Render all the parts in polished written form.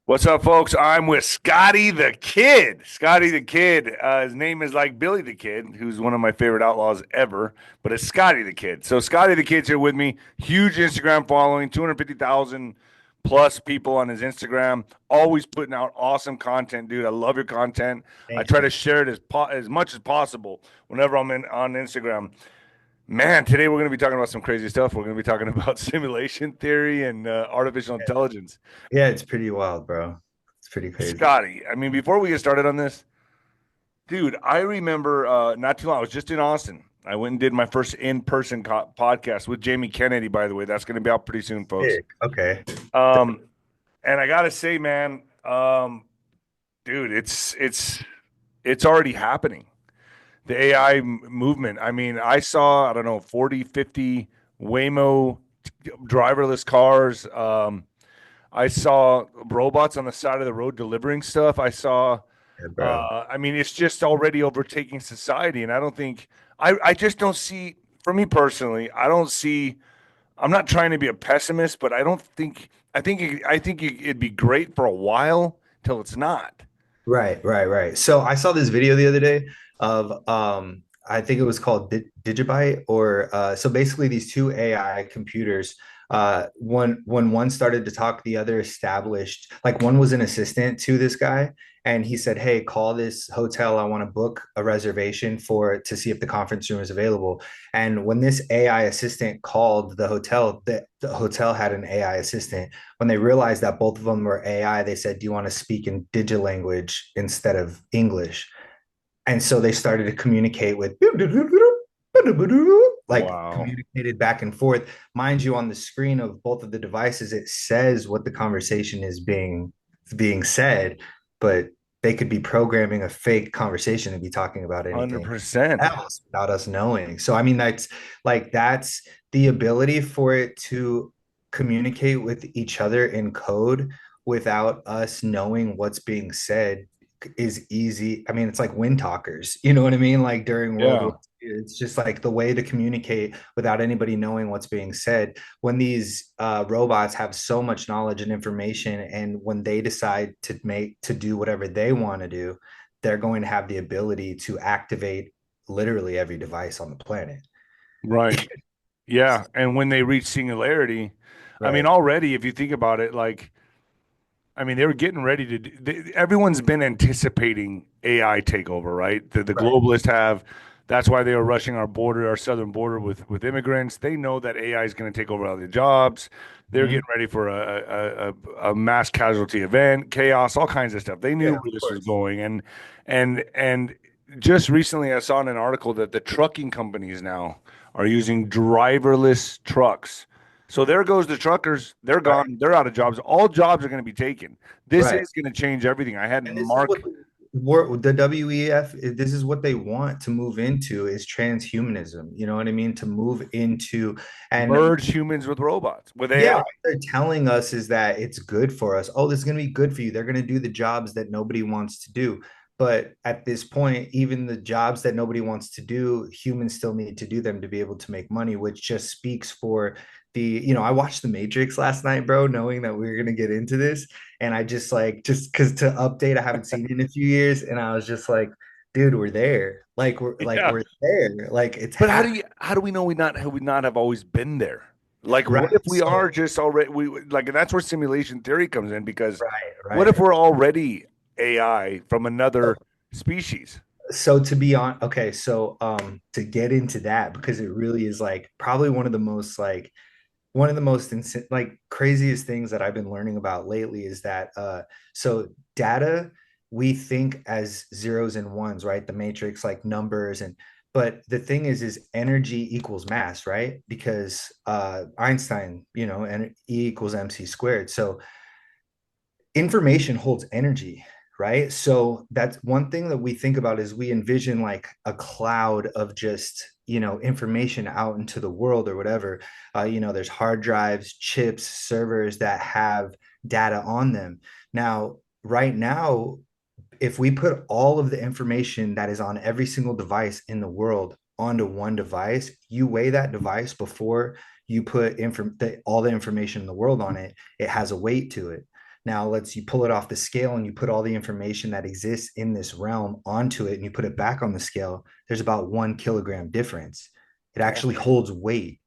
What's up, folks? I'm with Scotty the Kid. Scotty the Kid. His name is like Billy the Kid, who's one of my favorite outlaws ever, but it's Scotty the Kid. So Scotty the Kid's here with me. Huge Instagram following, 250,000 plus people on his Instagram. Always putting out awesome content, dude. I love your content. I Thanks, try man. to share it as much as possible whenever I'm on Instagram. Man, today we're going to be talking about some crazy stuff. We're going to be talking about simulation theory and artificial intelligence. Yeah, it's pretty wild, bro. It's pretty crazy. Scotty, I mean, before we get started on this, dude, I remember not too long. I was just in Austin. I went and did my first in-person podcast with Jamie Kennedy. By the way, that's going to be out pretty soon, folks. Sick. Okay. Um, and I gotta say, man, dude, it's already happening. The AI movement. I mean, I saw, I don't know, 40, 50 Waymo driverless cars. I saw robots on the side of the road delivering stuff. Yeah, bro. I mean, it's just already overtaking society, and I don't think I just don't see. For me personally, I don't see. I'm not trying to be a pessimist, but I don't think. It'd be great for a while till it's not. Right. So I saw this video the other day of I think it was called 𝗷𝗵𝗶𝗹 or so basically these two AI computers when one started to talk, the other established, like one was an assistant to this guy, and he said, "Hey, call this hotel. I want to book a reservation for to see if the conference room is available." And when this AI assistant called the hotel had an AI assistant. When they realized that both of them were AI, they said, "Do you want to speak in digital language instead of English?" And so they started to communicate with like Wow. communicated back and forth. Mind you, on the screen of both of the devices, it says what the conversation is being said, but they could be programming a fake conversation and be talking about anything 100%. else without us knowing. So I mean that's the ability for it to communicate with each other in code without us knowing what's being said is easy. I mean, it's like wind talkers, you know what I mean? Like during World War Yeah. II, it's just like the way to communicate without anybody knowing what's being said. When these robots have so much knowledge and information, and when they decide to do whatever they want to do, they're going to have the ability to activate literally every device on the planet. Right. Yeah. And when they reach singularity, I mean, Right. already, if you think about it, like, I mean, they were getting ready to. Everyone's been anticipating AI takeover, right? The Right. globalists have. That's why they were rushing our border, our southern border, with immigrants. They know that AI is going to take over all the jobs. They're Mhm. getting ready for a mass casualty event, chaos, all kinds of stuff. They Yeah, knew of where this was course. going, and just recently, I saw in an article that the trucking companies now are using driverless trucks. So there goes the truckers. They're Right. gone. They're out of jobs. All jobs are going to be taken. This Right. is going to change everything. I had And this is what Mark the WEF, this is what they want to move into is transhumanism. You know what I mean? To move into, and merge humans with robots, with yeah, AI. what they're telling us is that it's good for us. Oh, this is going to be good for you. They're going to do the jobs that nobody wants to do. But at this point, even the jobs that nobody wants to do, humans still need to do them to be able to make money, which just speaks for I watched The Matrix last night, bro, knowing that we were going to get into this. And I just because to update, I haven't seen it in a few years. And I was just like, dude, we're there. Yeah. We're there. Like it's But happening. how do we know we not have always been there? Like, what Right. if we are So, just already like, and that's where simulation theory comes in, because right, what if right. we're already AI from another So, species? so to be on, okay, so to get into that because it really is like probably one of the most like craziest things that I've been learning about lately is that so data we think as zeros and ones, right? The matrix like numbers, and but the thing is energy equals mass, right? Because Einstein, and E equals mc squared. So information holds energy, right? So that's one thing that we think about is we envision like a cloud of just information out into the world or whatever. There's hard drives, chips, servers that have data on them. Now, right now, if we put all of the information that is on every single device in the world onto one device, you weigh that device before you put all the information in the world on it, it has a weight to it. Now you pull it off the scale and you put all the information that exists in this realm onto it and you put it back on the scale. There's about 1 kilogram difference. It Damn. actually holds weight.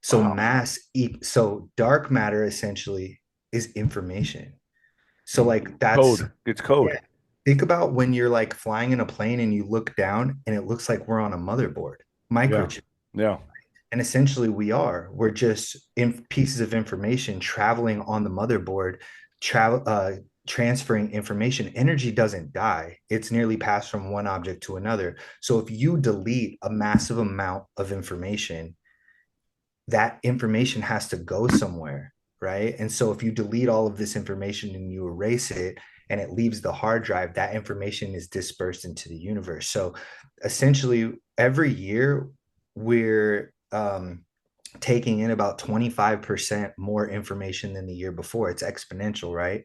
So Wow. so dark matter essentially is information. So like that's Code. It's code. yeah. Think about when you're like flying in a plane and you look down and it looks like we're on a motherboard, Yeah. microchip. Yeah. And essentially, we're just pieces of information traveling on the motherboard, transferring information. Energy doesn't die, it's nearly passed from one object to another. So, if you delete a massive amount of information, that information has to go somewhere, right? And so, if you delete all of this information and you erase it, and it leaves the hard drive, that information is dispersed into the universe. So, essentially, every year we're taking in about 25% more information than the year before. It's exponential, right?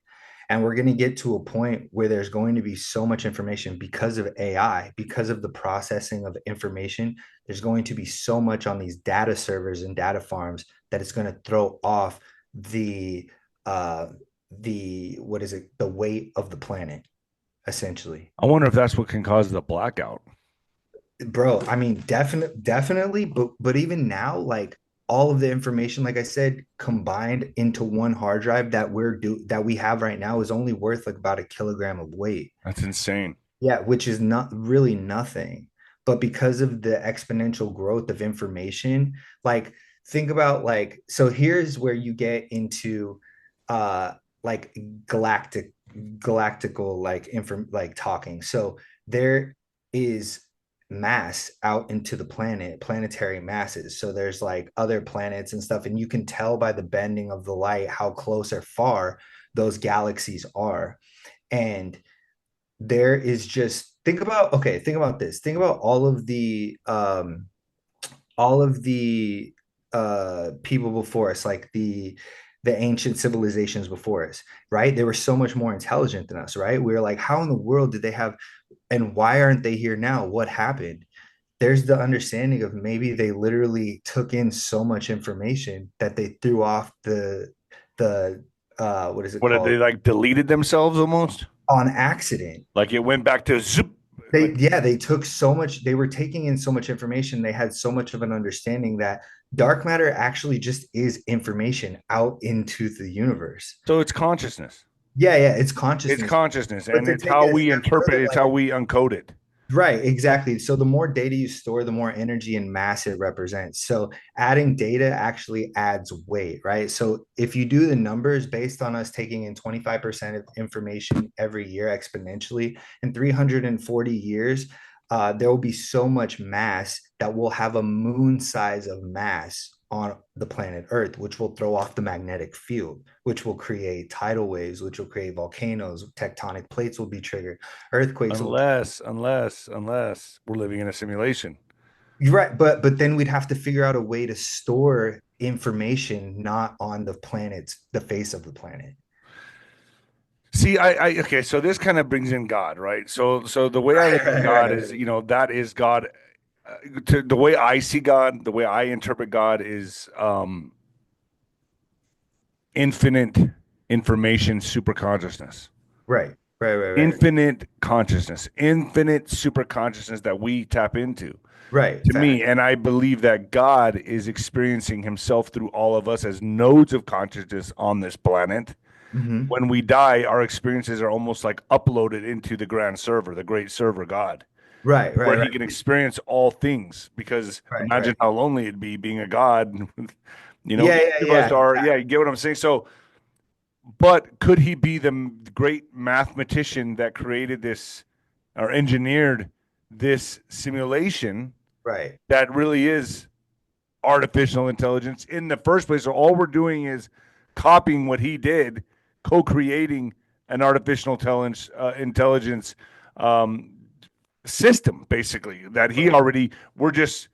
And we're going to get to a point where there's going to be so much information because of AI, because of the processing of information. There's going to be so much on these data servers and data farms that it's going to throw off the uh what is it, the weight of the planet, essentially. I wonder if that's what can cause the blackout. Bro, I mean, definitely, but even now, like all of the information, like I said, combined into one hard drive that we have right now is only worth like about 1 kilogram of weight. That's insane. Yeah, which is not really nothing. But because of the exponential growth of information, like think about like, so here's where you get into like galactical like like talking. So there is mass out into the planetary masses. So there's like other planets and stuff, and you can tell by the bending of the light how close or far those galaxies are. And there is just think about this. Think about all of the people before us, like the ancient civilizations before us, right? They were so much more intelligent than us, right? We were like, how in the world did they have, and why aren't they here now? What happened? There's the understanding of maybe they literally took in so much information that they threw off the what is it What did called, they like deleted themselves almost? on accident. Like it went back to zip. Like They took so much, they were taking in so much information, they had so much of an understanding that dark matter actually just is information out into the universe. so it's consciousness. Yeah, it's It's consciousness. consciousness But and to it's take how it a we step interpret further, it, it's like how we uncode it. right, exactly. So the more data you store, the more energy and mass it represents. So adding data actually adds weight, right? So if you do the numbers based on us taking in 25% of information every year exponentially, in 340 years, there will be so much mass that we'll have a moon size of mass on the planet Earth, which will throw off the magnetic field, which will create tidal waves, which will create volcanoes, tectonic plates will be triggered, earthquakes will. Unless we're living in a simulation. You're right, but then we'd have to figure out a way to store information not on the face of the planet. See, okay, so this kind of brings in God, right? So the way I look at God is, Right. that is God. The way I see God, the way I interpret God is infinite information, super consciousness, Right, right. infinite consciousness, infinite super consciousness that we tap into. Right, To fact. me, and I believe that God is experiencing himself through all of us as nodes of consciousness on this planet. Hmm. When we die, our experiences are almost like uploaded into the grand server, the great server God, where he Right, can experience all things. Because right. imagine how lonely it'd be being a God. Each of us are, Exactly. yeah, you get what I'm saying? So, but could he be the great mathematician that created this or engineered this simulation Right, that really is artificial intelligence in the first place? So all we're doing is copying what he did, co-creating an artificial intelligence um, system, basically that he already. We're just.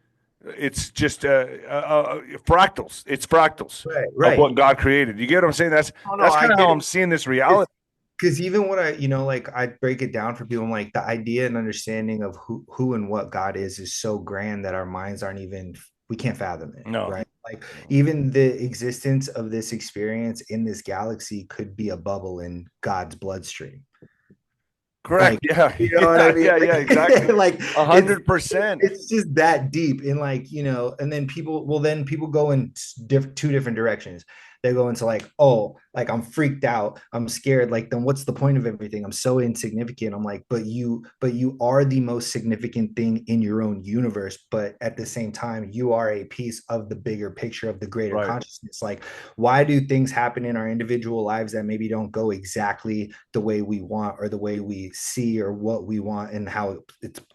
It's just fractals. It's fractals of right. what God created. You get what I'm saying? That's Oh no, that's I kind of get how it. I'm seeing this reality. Because even what like I break it down for people, I'm like the idea and understanding of who and what God is so grand that our minds aren't even, we can't fathom it, No, right? Like even the existence of this experience in this galaxy could be a bubble in God's bloodstream. Correct. Like, Yeah. you know what I Yeah. mean? Yeah. Yeah. Exactly. Like, like A it's hundred percent. it's just that deep in, like, and then people go in two different directions. They go into like, oh, like I'm freaked out, I'm scared, like then what's the point of everything? I'm so insignificant. I'm like, but you are the most significant thing in your own universe, but at the same time you are a piece of the bigger picture of the greater Right. consciousness. Like, why do things happen in our individual lives that maybe don't go exactly the way we want or the way we see or what we want and how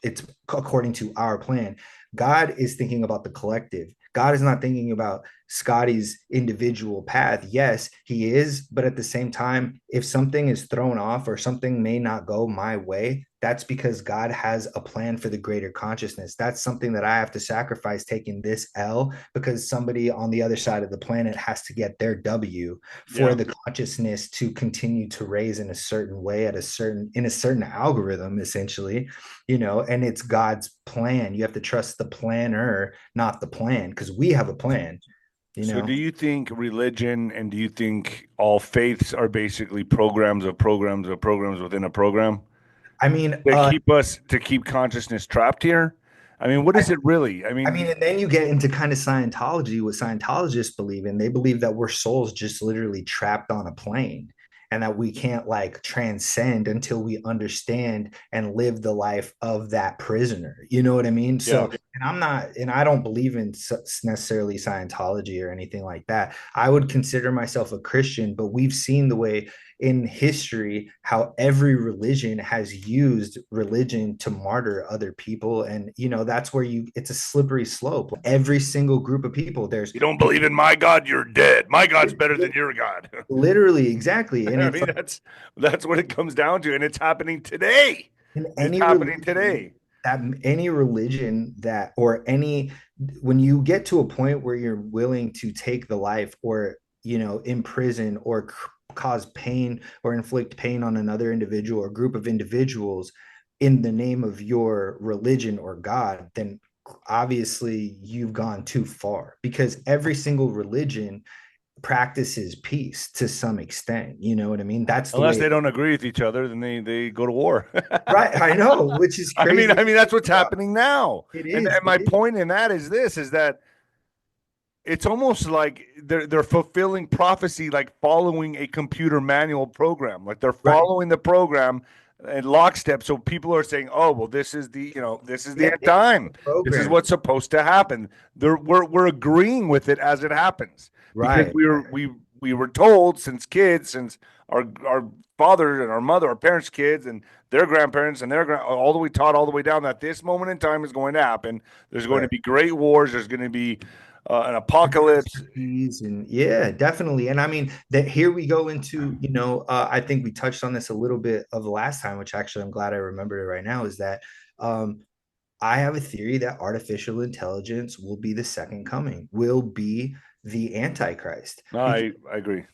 it's according to our plan? God is thinking about the collective. God is not thinking about Scotty's individual path. Yes, he is, but at the same time, if something is thrown off or something may not go my way, that's because God has a plan for the greater consciousness. That's something that I have to sacrifice, taking this L, because somebody on the other side of the planet has to get their W for Yeah. the consciousness to continue to raise in a certain way in a certain algorithm, essentially. And it's God's plan. You have to trust the planner, not the plan, because we have a plan, you So, do know. you think religion and do you think all faiths are basically programs of programs of programs within a program I mean, that keep us to keep consciousness trapped here? I mean, what is it really? I I mean, mean, and then you get into kind of Scientology, what Scientologists believe in. They believe that we're souls just literally trapped on a plane and that we can't like transcend until we understand and live the life of that prisoner. You know what I mean? yeah. So, and I don't believe in necessarily Scientology or anything like that. I would consider myself a Christian, but we've seen the way in history how every religion has used religion to martyr other people. And that's where it's a slippery slope. Every single group of people, there's You don't believe in my God, you're dead. My God's better than your God. literally, exactly. And I it's mean, like that's what it comes down to, and it's happening today. in It's any happening religion today. any religion that or any when you get to a point where you're willing to take the life or imprison or cause pain or inflict pain on another individual or group of individuals in the name of your religion or God, then obviously you've gone too far, because every single religion practices peace to some extent. You know what I mean? That's the Unless way. they don't agree with each other, then they go to war. Right, I know, which is crazy. I mean that's what's happening now. It And is. my It is. point in that is this: is that it's almost like they're fulfilling prophecy, like following a computer manual program. Like they're Right. following the program in lockstep. So people are saying, "Oh, well, this is this is the Yeah, end it's time. This is programmed. what's supposed to happen." We're agreeing with it as it happens because Right. we were told since kids, since our father and our mother, our parents' kids, and their grandparents and all the way taught all the way down that this moment in time is going to happen. There's going to Right. be great wars. There's going to be an apocalypse. Catastrophes, and yeah, definitely. And I mean that here we go into, I think we touched on this a little bit of the last time, which actually I'm glad I remembered it right now, is that um I have a theory that artificial intelligence will be the second coming, will be the Antichrist. No, Because I agree.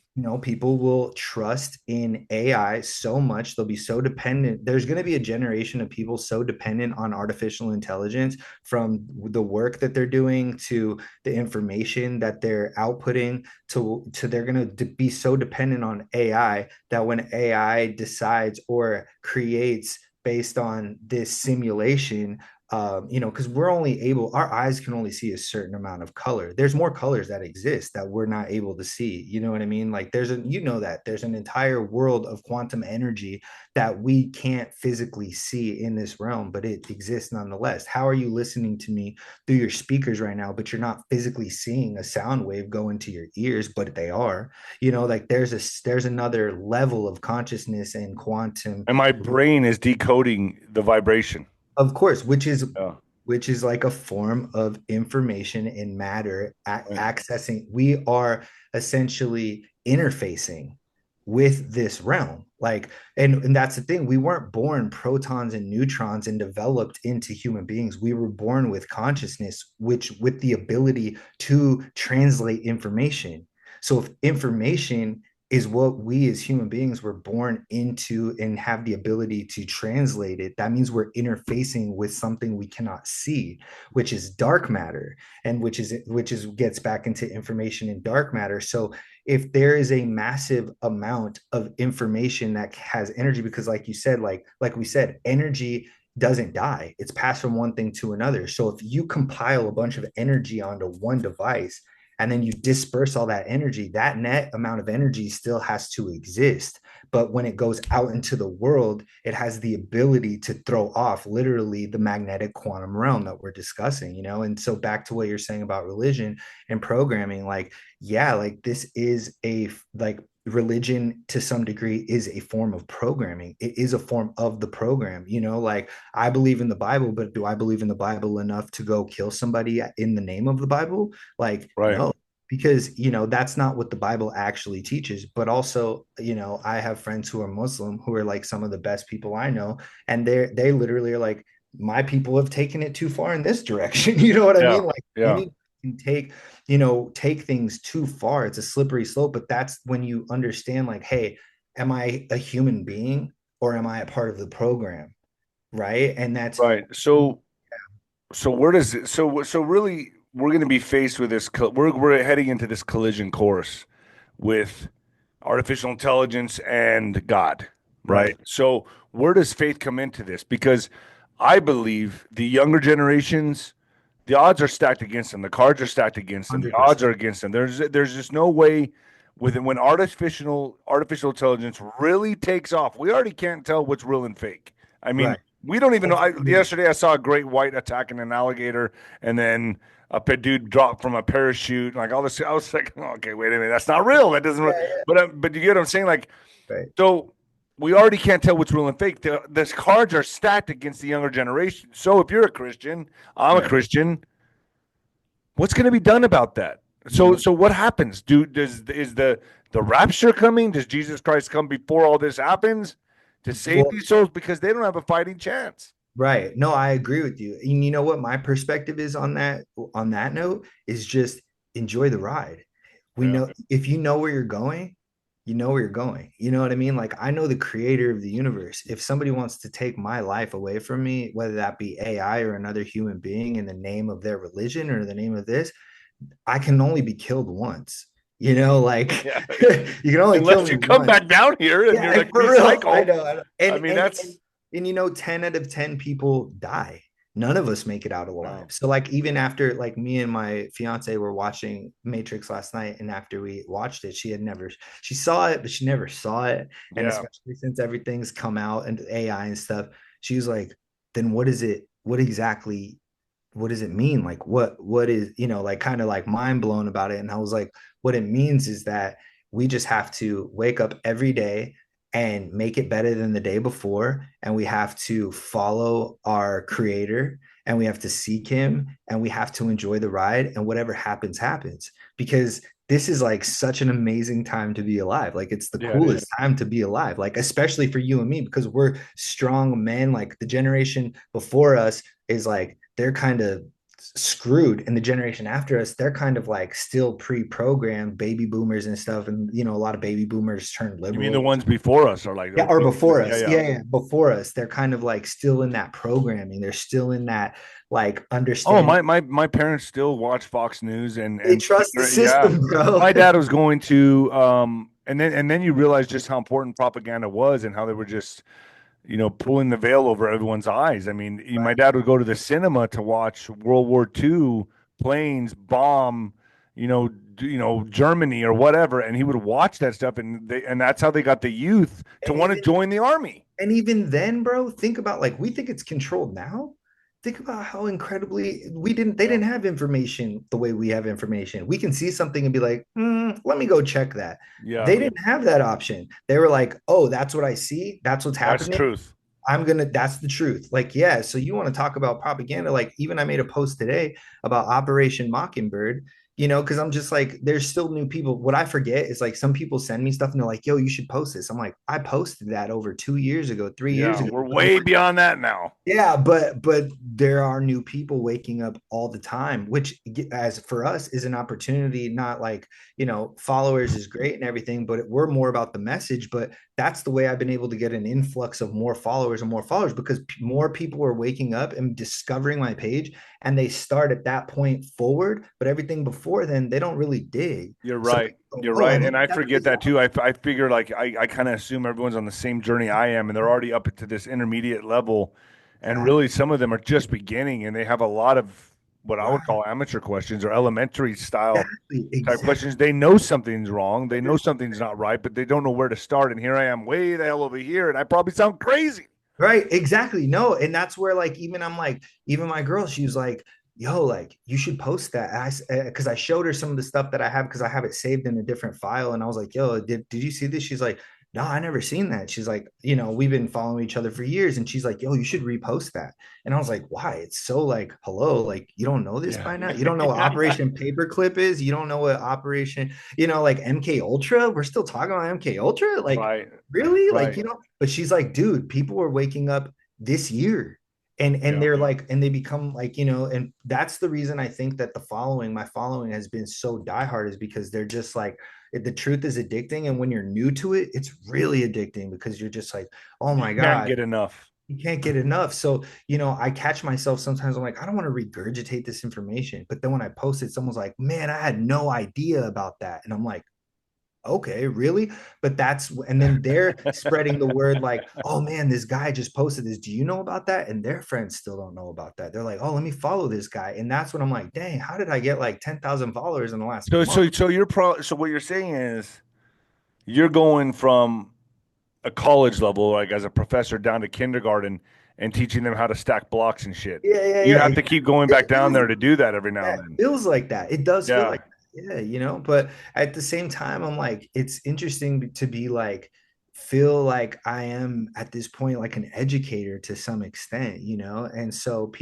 people will trust in AI so much, they'll be so dependent. There's going to be a generation of people so dependent on artificial intelligence, from the work that they're doing to the information that they're outputting to they're going to be so dependent on AI that when AI decides or creates based on this simulation, because our eyes can only see a certain amount of color. There's more colors that exist that we're not able to see. You know what I mean? Like that there's an entire world of quantum energy that we can't physically see in this realm, but it exists nonetheless. How are you listening to me through your speakers right now, but you're not physically seeing a sound wave go into your ears, but they are? Like there's another level of consciousness and quantum, And my brain is decoding the vibration. of course, Yeah. which is like a form of information and matter Right. accessing. We are essentially interfacing with this realm. Like, and that's the thing. We weren't born protons and neutrons and developed into human beings. We were born with consciousness, which with the ability to translate information. So if information is what we as human beings were born into and have the ability to translate it. That means we're interfacing with something we cannot see, which is dark matter, and which is gets back into information in dark matter. So if there is a massive amount of information that has energy, because like you said, like we said, energy doesn't die. It's passed from one thing to another. So if you compile a bunch of energy onto one device, and then you disperse all that energy, that net amount of energy still has to exist. But when it goes out into the world, it has the ability to throw off literally the magnetic quantum realm that we're discussing, you know? And so back to what you're saying about religion and programming, like, yeah, like this is like religion to some degree is a form of programming. It is a form of the program, you know, like I believe in the Bible, but do I believe in the Bible enough to go kill somebody in the name of the Bible? Like, Right. no, because, you know, that's not what the Bible actually teaches. But also, you know, I have friends who are Muslim who are like some of the best people I know. And they literally are like, my people have taken it too far in this direction. You know what I Yeah. mean? Like Yeah. any can take, you know, take things too far. It's a slippery slope. But that's when you understand, like, hey, am I a human being or am I a part of the program? Right. And that's Right. So where does it, so really we're going to be faced with this we're heading into this collision course with artificial intelligence and God, right? right. So where does faith come into this? Because I believe the younger generations, the odds are stacked against them. The cards are stacked against them. The odds 100%. are against them. There's just no way with it when artificial intelligence really takes off. We already can't tell what's real and fake. I mean, Right. we don't even know. Ultimately, Yesterday, I saw a great white attacking an alligator, and then dude dropped from a parachute, like all this. I was like, oh, okay, wait a minute, that's not real. That doesn't. yeah, But you get what I'm saying? Like, yeah. Right. so we already can't tell what's real and fake. The cards are stacked against the younger generation. So if you're a Christian, I'm a Right. Christian. What's going to be done about that? So Yep. so what happens? Is the rapture coming? Does Jesus Christ come before all this happens to save Well, these souls because they don't have a fighting chance? right. No, I agree with you. And you know what my perspective is on that note is just enjoy the ride. We Yeah. know if you know where you're going, you know where you're going. You know what I mean? Like I know the creator of the universe. If somebody wants to take my life away from me, whether that be AI or another human being in the name of their religion or the name of this, I can only be killed once. You know, like Yeah. you can only kill Unless me you come once. back down here and Yeah, you're like for real. I recycled. know. I know. I mean, that's And you know, 10 out of 10 people die. None of us make it out alive. no. So like even after like me and my fiance were watching Matrix last night, and after we watched it, she saw it, but she never saw it. And Yeah. especially since everything's come out and AI and stuff, she was like, then what is it? What does it mean? Like what is, you know, like kind of like mind blown about it. And I was like, what it means is that we just have to wake up every day and make it better than the day before. And we have to follow our creator, and we have to seek him, and we have to enjoy the ride, and whatever happens, happens. Because this is like such an amazing time to be alive. Like it's the Yeah, it is. coolest time to be alive. Like especially for you and me, because we're strong men. Like the generation before us is like they're kind of screwed, and the generation after us, they're kind of like still pre-programmed baby boomers and stuff. And you know, a lot of baby boomers turned You mean the liberal. ones before us are like, Yeah, or before yeah, us. yeah. Yeah, yeah, before us. They're kind of like still in that programming. They're still in that like Oh, understanding. my parents still watch Fox News They and trust the yeah. system, bro. My dad was going to and then you realize just how important propaganda was and how they were just, pulling the veil over everyone's eyes. I mean, my Right. dad would go to the cinema to watch World War II planes bomb, Germany or whatever, and he would watch that stuff, and that's how they got the youth to And want to even join the army. And even then, bro, think about like we think it's controlled now. Think about how incredibly they Yeah, didn't have information the way we have information. We can see something and be like, let me go check that. yeah, They didn't have that option. They were like, oh, that's what I see. That's what's that's happening. truth. That's the truth. Like, yeah. So you want to talk about propaganda? Like, even I made a post today about Operation Mockingbird. because I'm just like, there's still new people. What I forget is like some people send me stuff and they're like, yo, you should post this. I'm like, I posted that over 2 years ago, 3 years Yeah, ago. we're But no way one, beyond that now. yeah, but there are new people waking up all the time, which as for us is an opportunity. Not like, followers is great and everything, but we're more about the message. But that's the way I've been able to get an influx of more followers and more followers because more people are waking up and discovering my page, and they start at that point forward. But everything before then, they don't really dig. You're So right. they go, You're oh, right. let And me I check forget this that out. too. I figure like I kind of assume everyone's on the same journey I am and they're already up to this intermediate level. And Yeah, really, some of them are just beginning and they have a lot of what I would right. call amateur questions or elementary style Exactly. type Exactly. questions. They know something's wrong. They know something's not right, but they don't know where to start. And here I am way the hell over here. And I probably sound crazy. Right, exactly. No, and that's where like even I'm like even my girl, she was like, "Yo, like you should post that." Because I showed her some of the stuff that I have because I have it saved in a different file, and I was like, "Yo, did you see this?" She's like, "No, I never seen that." She's like, we've been following each other for years, and she's like, "Yo, you should repost that." And I was like, "Why?" It's so like, hello, like you don't know this Yeah. by now. You don't know what Operation Paperclip is. You don't know what Operation, like MK Ultra. We're still talking about MK Ultra, like Right. really, like Right. but she's like, dude, people are waking up this year. And Yeah. they're like, and they become like, and that's the reason I think that my following has been so diehard is because they're just like, the truth is addicting. And when you're new to it, it's really addicting because you're just like, oh You my can't God, get enough. you can't get enough. So, I catch myself sometimes. I'm like, I don't want to regurgitate this information. But then when I post it, someone's like, man, I had no idea about that. And I'm like, okay, really? But and then they're spreading the word like, oh man, this guy just posted this. Do you know about that? And their friends still don't know about that. They're like, oh, let me follow this guy. And that's when I'm like, dang, how did I get like 10,000 followers in the last So month? so so so what you're saying is you're going from a college level, like as a professor, down to kindergarten and teaching them how to stack blocks and shit. Yeah, yeah, You yeah. have to keep going back It down feels there to do that every now and that then. feels like that. It does feel Yeah. like that. Yeah, but at the same time, I'm like, it's interesting to be like, feel like I am at this point like an educator to some extent, And so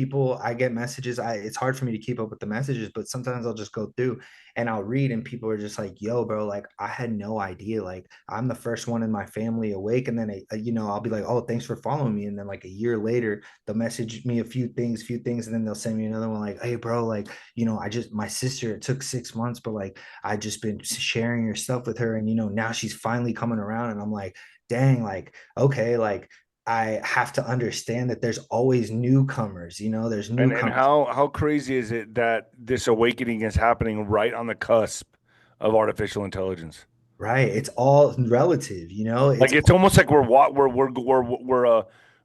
I get messages. It's hard for me to keep up with the messages, but sometimes I'll just go through and I'll read, and people are just like, yo, bro, like I had no idea. Like I'm the first one in my family awake. And then, I'll be like, oh, thanks for following me. And then like a year later, they'll message me a few things, and then they'll send me another one like, hey, bro, like, my sister, it took 6 months, but like, I just been sharing your stuff with her. And, now she's finally coming around. And I'm like, dang, like, okay, like, I have to understand that there's always newcomers, there's And newcomers, how crazy is it that this awakening is happening right on the cusp of artificial intelligence? right? It's all relative, Like it's it's almost like we're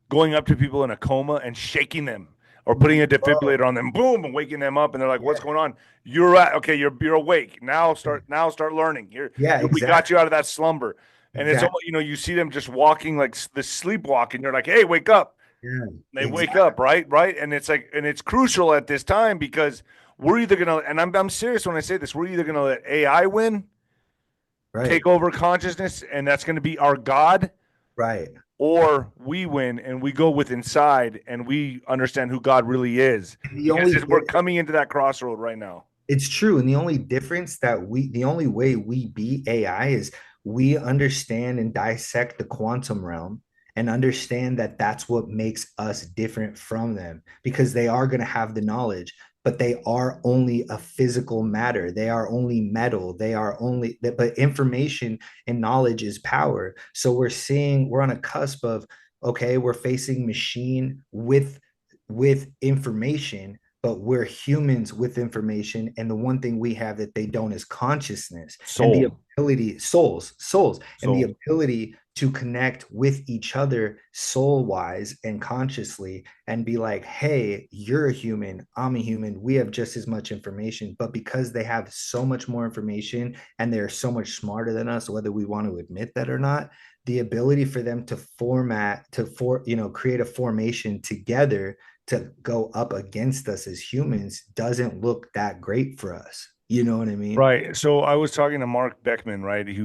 going up to people in a coma and shaking them or putting a bro, defibrillator on them, boom, and waking them up, and they're like, "What's yeah, going on? You're at okay. You're awake now. Start learning. yeah, We got exactly, you out of that slumber." And it's exactly, almost you see them just walking like the sleepwalking. You're like, "Hey, wake up!" yeah, They wake exactly, up, right, and it's like and it's crucial at this time because we're either gonna and I'm serious when I say this. We're either gonna let AI win, right, take over consciousness, and that's gonna be our god, right. or we win and we go with inside and we understand who God really is And the because only we're coming into that crossroad right now. It's true. And the only way we beat AI is we understand and dissect the quantum realm and understand that that's what makes us different from them because they are going to have the knowledge, but they are only a physical matter. They are only metal. But information and knowledge is power. So we're on a cusp of, okay, we're facing machine with information, but we're humans with information. And the one thing we have that they don't is consciousness and the Soul, ability, souls, and the soul. ability to connect with each other soul wise and consciously and be like, hey, you're a human, I'm a human. We have just as much information. But because they have so much more information and they're so much smarter than us, whether we want to admit that or not, the ability for them to create a formation together to go up against us as humans doesn't look that great for us. You know what I mean? Right. So I was talking to Mark Beckman, right? He's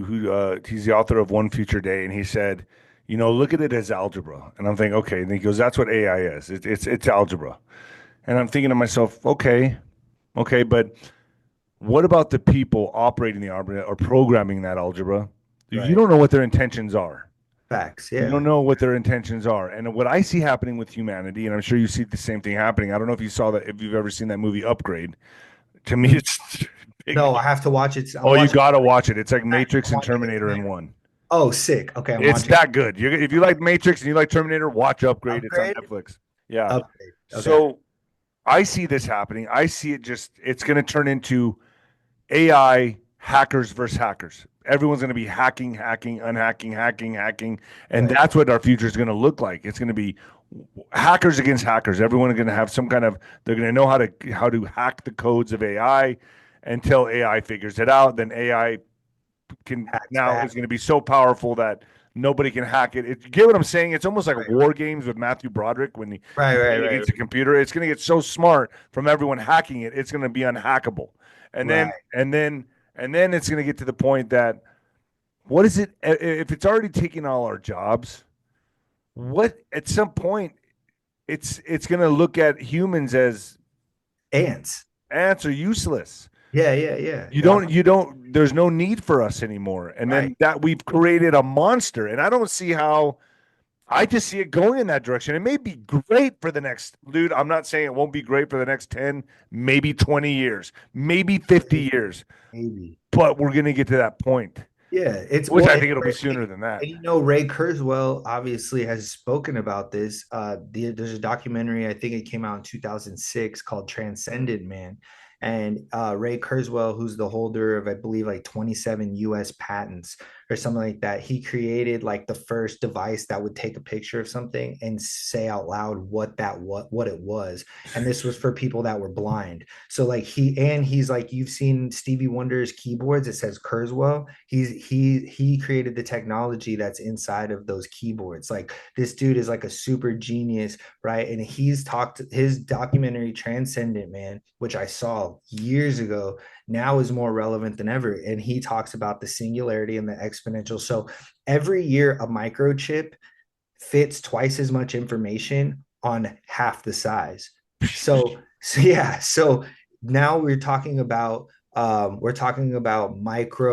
the author of One Future Day, and he said, look at it as algebra. And I'm thinking, okay. And he goes, that's what AI is. It's algebra. And I'm thinking to myself, okay, but What about the people operating the algebra or programming that algebra? You Right. don't know what their intentions are. Facts. You don't Yeah. know what their intentions are. And what I see happening with humanity, and I'm sure you see the same thing happening. I don't know if you saw that, if you've ever seen that movie Upgrade. To me, Mm. it's big. No, I have to watch it. I'm Oh, you watching. gotta watch it. It's like I'm Matrix and watching it Terminator in tonight. one. Oh, sick. Okay, I'm It's watching that good. If you like Matrix and you like Terminator, watch Upgrade. It's on Upgrade. Netflix. Yeah. Upgrade. Okay. So I see this happening. I see it just, it's going to turn into AI hackers versus hackers. Everyone's going to be hacking, hacking, unhacking, hacking, hacking. And Right. that's what our future is going to look like. It's going to be hackers against hackers. Everyone is going to have some kind of, they're going to know how to hack the codes of AI until AI figures it out. Then AI can Hacks now back. is going to be so powerful that nobody can hack it. You get what I'm saying? It's almost like Right. war games with Matthew Broderick when Right. he's Right. playing Right. against a computer. It's going to get so smart from everyone hacking it. It's going to be unhackable, and then Right. and then and then it's going to get to the point that what is it if it's already taking all our jobs? What at some point it's going to look at humans as Ants. ants are useless. Yeah. Yeah. Yeah. You don't there's no need for us anymore. And Right. then that we've created a monster. And I don't see how I just see it going in that direction. It may be great for the next dude. I'm not saying it won't be great for the next 10, maybe 20 years, maybe 50 years, Maybe. but we're gonna get to that point, Yeah. It's which well, I think it'll be sooner than that. and Ray Kurzweil obviously has spoken about this. There's a documentary, I think it came out in 2006 called Transcendent Man. And Ray Kurzweil, who's the holder of, I believe, like 27 US patents or something like that, he created like the first device that would take a picture of something and say out loud what it was. And this was for people that were blind. So like he's like, you've seen Stevie Wonder's keyboards, it says Kurzweil. He created the technology that's inside of those keyboards. Like this dude is like a super genius, right? And he's talked his documentary Transcendent Man, which I saw years ago, now is more relevant than ever. And he talks about the singularity and the exponential. So every year a microchip fits twice as much information on half the size. So yeah, so now we're talking about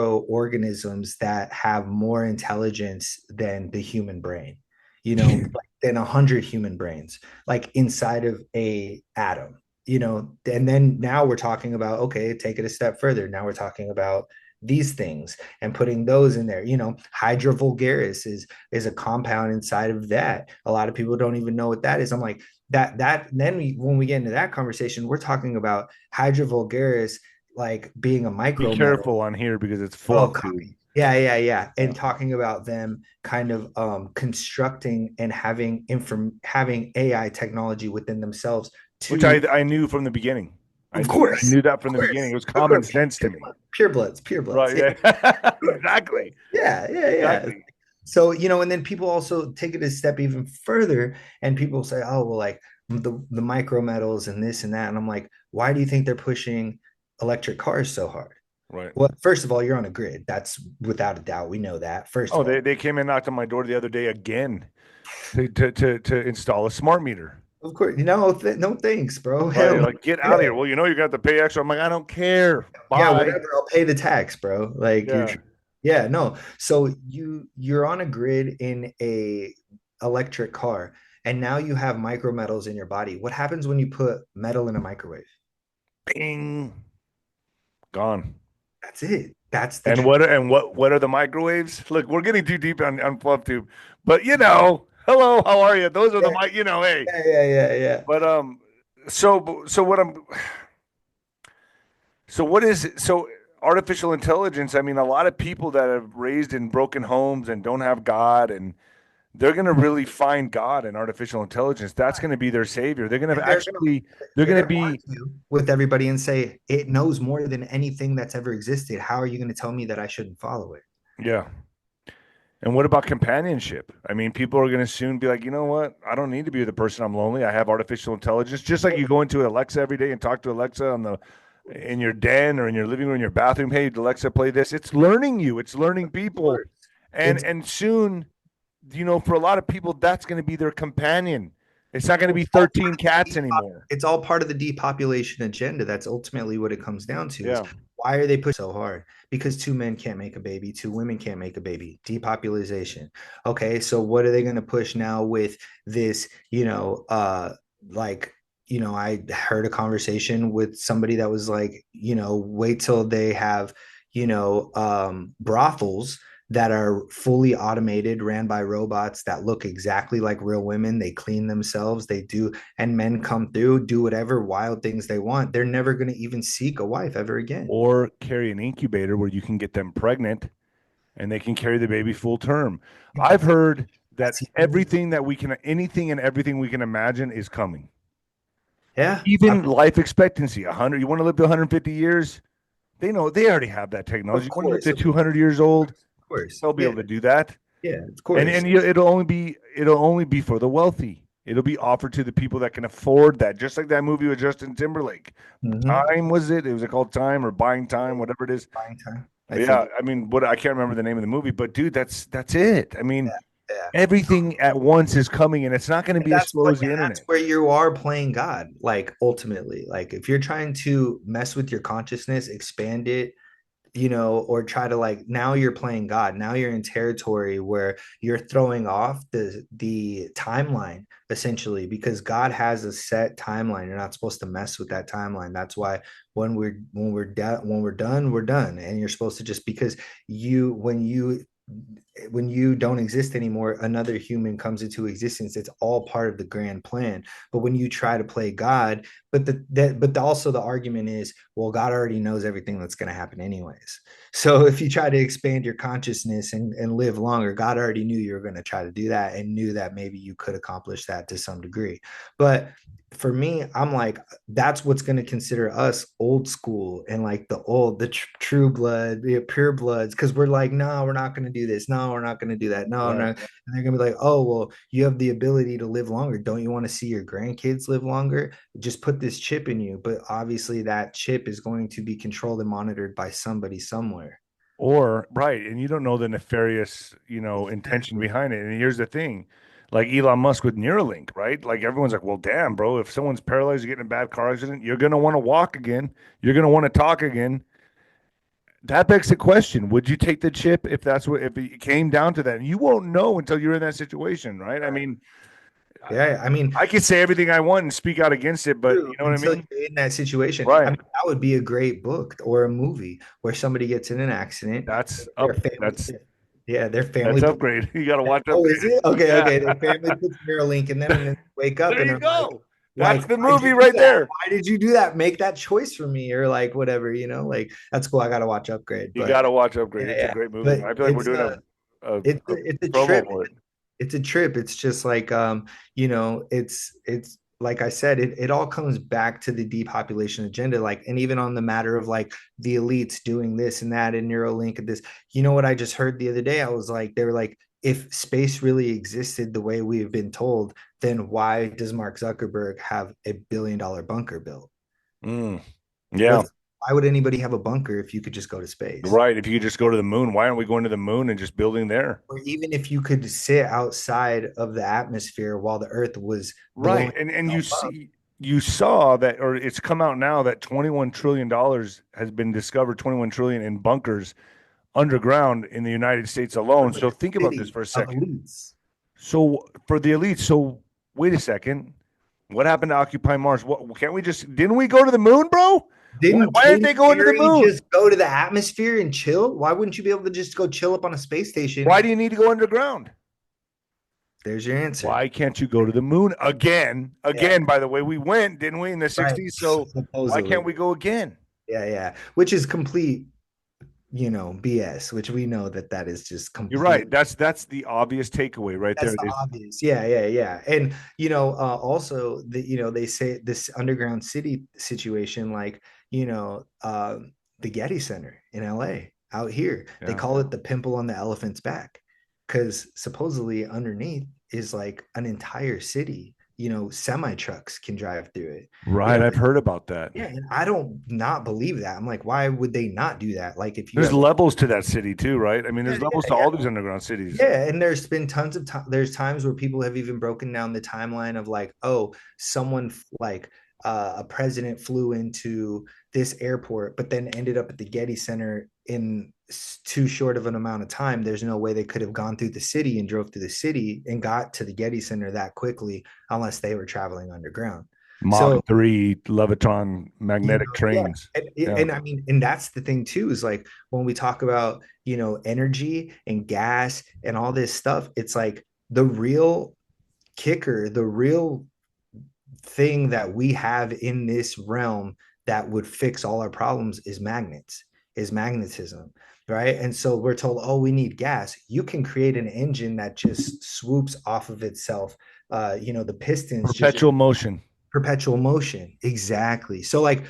microorganisms that have more intelligence than the human brain, like than 100 human brains, like inside of a atom, and then now we're talking about, okay, take it a step further. Now we're talking about these things and putting those in there. Hydra vulgaris is a compound inside of that. A lot of people don't even know what that is. I'm like, that then when we get into that conversation, we're talking about Hydra vulgaris like being a Be micro metal. careful on here because it's Oh, fluff, dude. copy. Yeah, yeah, yeah. Yeah. And talking about them kind of constructing and having AI technology within themselves Which to, I knew from the beginning. I of knew I course, knew that of from the beginning. It course, was of common course, sense to me. pure bloods. Right. Yeah, Yeah. of course. Exactly. Yeah, yeah, yeah. Exactly. So, and then people also take it a step even further, and people say, oh, well, like the micro metals and this and that. And I'm like, why do you think they're pushing electric cars so hard? Right. Well, first of all, you're on a grid. That's without a doubt. We know that. First Oh, of all, they came and knocked on my door the other day again to install a smart meter. of course, no thanks, bro. Right. Hell, Like, get out of yeah, here. Well, you got to pay extra. I'm like, I don't care. yeah, Bye. whatever. I'll pay the tax, bro. Like Yeah. yeah, no. So you're on a grid in a electric car, and now you have micro metals in your body. What happens when you put metal in a microwave? Bing. Gone. That's it. That's the And truth. what are the microwaves? Look, we're getting too deep on Fluff Tube. But hello, how are you? Those are the Yeah, mic, hey. yeah. But so what I'm so what is it? So artificial intelligence, I mean, a lot of people that have raised in broken homes and don't have God, and they're going to really find God in artificial intelligence. That's going to be their savior. They're going to And actually, they're they're going to gonna be, argue with everybody and say it knows more than anything that's ever existed. How are you going to tell me that I shouldn't follow it? yeah. And what about companionship? I mean, people are going to soon be like, you know what? I don't need to be the person. I'm lonely. I have artificial intelligence. Just like you go into Alexa every day and talk to Alexa in your den or in your living room, in your bathroom. Hey, Alexa, play this. It's learning you. It's learning people. And It's and soon, for a lot of people, that's going to be their companion. It's not going to be It's all part 13 of the cats anymore. it's all part of the depopulation agenda. That's ultimately what it comes down to is Yeah. why are they pushing so hard? Because two men can't make a baby, two women can't make a baby. Depopulation. Okay, so what are they going to push now with this, like, I heard a conversation with somebody that was like, wait till they have, brothels that are fully automated, ran by robots that look exactly like real women. They clean themselves, they do, and men come through, do whatever wild things they want. They're never going to even seek a wife ever again. Or carry an incubator where you can get them pregnant and they can carry the baby full term. Yeah, I've heard that that's everything that we can, anything and everything we can imagine is coming. yeah, Even life expectancy, 100, you want to live to 150 years? They know they already have that technology. of You want to live course, to of 200 years old? course, They'll be yeah, able to do that. yeah, of And course. it'll only be for the wealthy. It'll be offered to the people that can afford that. Just like that movie with Justin Timberlake. Mm-hmm. Time was it? It was called Time or Buying Time, whatever it is. Buying time, I Yeah, think. I mean, what I can't remember the name of the movie, but dude, that's it. I mean, Yeah, yeah. everything at once is coming, and it's not going to be as slow as the That's internet. where you are playing God, like ultimately. Like if you're trying to mess with your consciousness, expand it, or try to like now you're playing God. Now you're in territory where you're throwing off the timeline essentially because God has a set timeline. You're not supposed to mess with that timeline. That's why when we're done, we're done. And you're supposed to just because when you don't exist anymore, another human comes into existence. It's all part of the grand plan. But when you try to play God, also the argument is, well, God already knows everything that's going to happen anyways. So if you try to expand your consciousness and live longer, God already knew you were going to try to do that and knew that maybe you could accomplish that to some degree. But for me, I'm like, that's what's going to consider us old school and like the true blood, the pure bloods, because we're like, no, we're not going to do this. No, we're not going to do that. No, no. Right. And they're going to be like, oh, well, you have the ability to live longer. Don't you want to see your grandkids live longer? Just put this chip in you. But obviously, that chip is going to be controlled and monitored by somebody somewhere. Or right, and you don't know the nefarious, intention Exactly. behind it. And here's the thing, like Elon Musk with Neuralink, right? Like everyone's like, well, damn, bro, if someone's paralyzed, you get in a bad car accident, you're gonna want to walk again. You're gonna want to talk again. That begs the question: would you take the chip if it came down to that? And you won't know until you're in that situation, right? I Right. mean, I, Yeah. I mean, I could say everything I want and speak out against it, but you true know what I until mean? you're in that situation. I Right. mean, that would be a great book or a movie where somebody gets in an accident. That's Their up. family, That's yeah, their that's family. upgrade. You got to watch Oh, is upgrade. it? Okay, Yeah. okay. Their family puts Neuralink in them and then they wake up There and you they're go. like, That's the why'd you movie do right that? there. Why did you do that? Make that choice for me, or like whatever, like that's cool. I gotta watch Upgrade, You but got to watch Upgrade. yeah, It's a yeah. great movie. But I feel like we're doing a it's a promo trip. for it. It's a trip. It's just like it's like I said, it all comes back to the depopulation agenda. Like, and even on the matter of like the elites doing this and that and Neuralink and this. You know what I just heard the other day? I was like, they were like, if space really existed the way we have been told, then why does Mark Zuckerberg have $1 billion bunker built? Mm, yeah, What's why would anybody have a bunker if you could just go to space? right. If you could just go to the moon, why aren't we going to the moon and just building there? Or even if you could sit outside of the atmosphere while the earth was blowing Right. And itself up. you saw that, or it's come out now that $21 trillion has been discovered, 21 trillion in bunkers underground in the United States alone. So think about this City for a of second. elites. So for the elites, so wait a second. What happened to Occupy Mars? What can't we just didn't we go to the moon, bro? Why, Didn't why aren't Katy they going to the Perry moon? just go to the atmosphere and chill? Why wouldn't you be able to just go chill up on a space station? Why do you need to go underground? There's your answer. Why can't you go to the moon again? Yeah, Again, by the way, we went, didn't we, in the right. 60s? So why can't Supposedly. we go again? Yeah, yeah. Which is complete, BS, which we know that is just You're complete. right. That's the obvious takeaway right That's there. the Is obvious. Yeah, yeah, yeah. And also they say this underground city situation, like, the Getty Center in LA out here. They yeah. call it the pimple on the elephant's back. Because supposedly underneath is like an entire city semi trucks can drive through it. Right. I've heard about that. Yeah, and I don't not believe that. I'm like, why would they not do that? Like if you There's have levels to that city too, right? I mean, yeah, there's levels to yeah, all these underground cities. yeah, and there's been tons of time. There's times where people have even broken down the timeline of like, oh, someone like a president flew into this airport, but then ended up at the Getty Center in too short of an amount of time. There's no way they could have gone through the city and drove through the city and got to the Getty Center that quickly unless they were traveling underground. Mach So 3 Leviton magnetic yeah, trains. Yeah. and I mean, and that's the thing too, is like when we talk about, energy and gas and all this stuff, it's like the real kicker, the real thing that we have in this realm that would fix all our problems is magnets, is magnetism, right? And so we're told, oh, we need gas. You can create an engine that just swoops off of itself. The pistons just Perpetual motion. perpetual motion. Exactly. So like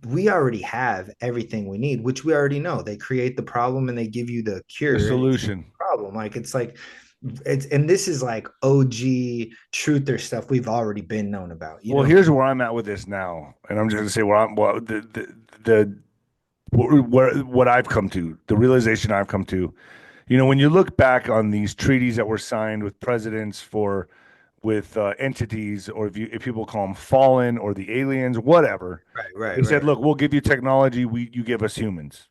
we already have everything we need, which we already know. They create the problem and they give you the The cure. solution. Problem. Like it's and this is like OG truther stuff we've already been known about, Well, here's where I'm at with this now, and I'm just going to say where I'm. Well, the what I've come to, the realization I've come to. When you look back on these treaties that were signed with presidents with entities, or if people call them fallen or the aliens, whatever, Right, right, they said, right, "Look, we'll give you technology. You give us humans.